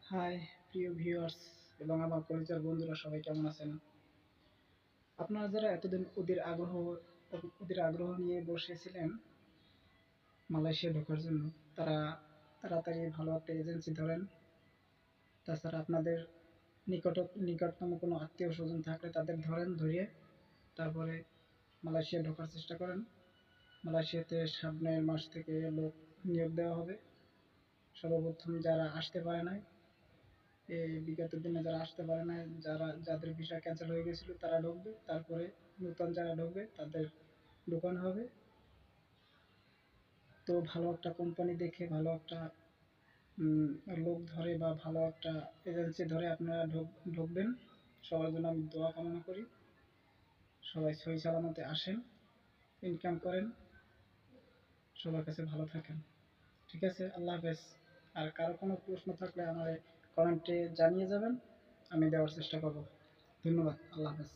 High প্রিয় viewers এবং আমার পরিচয় বন্ধুরা সবাই কেমন আছেন? আপনারা যারা এতদিন ওদের আগ্রহ নিয়ে বসেছিলেন মালয়েশিয়া ঢোকার জন্য, তারা তাড়াতাড়ি ভালো একটা এজেন্সি ধরেন। তাছাড়া আপনাদের নিকটতম কোনো আত্মীয় স্বজন থাকলে তাদের ধরিয়ে তারপরে মালয়েশিয়া ঢোকার চেষ্টা করেন। মালয়েশিয়াতে সামনের মাস থেকে লোক নিয়োগ দেওয়া হবে। সর্বপ্রথম যারা আসতে পারে নাই, এই বিগত দিনে যারা আসতে পারে না, যাদের ভিসা ক্যান্সেল হয়ে গেছিল তারা ঢুকবে। তারপরে নতুন যারা ঢুকবে তাদের ঢোকানো হবে। তো ভালো একটা কোম্পানি দেখে, ভালো একটা লোক ধরে বা ভালো একটা এজেন্সি ধরে আপনারা ঢুকবেন। সবার জন্য আমি দোয়া কামনা করি। সবাই সহি সালামতে আসেন, ইনকাম করেন, সবার কাছে ভালো থাকেন। ঠিক আছে, আল্লাহ হাফেজ। আর কারো কোনো প্রশ্ন থাকলে আমার কমেন্টে জানিয়ে যাবেন, আমি দেওয়ার চেষ্টা করব। ধন্যবাদ, আল্লাহ হাফেজ।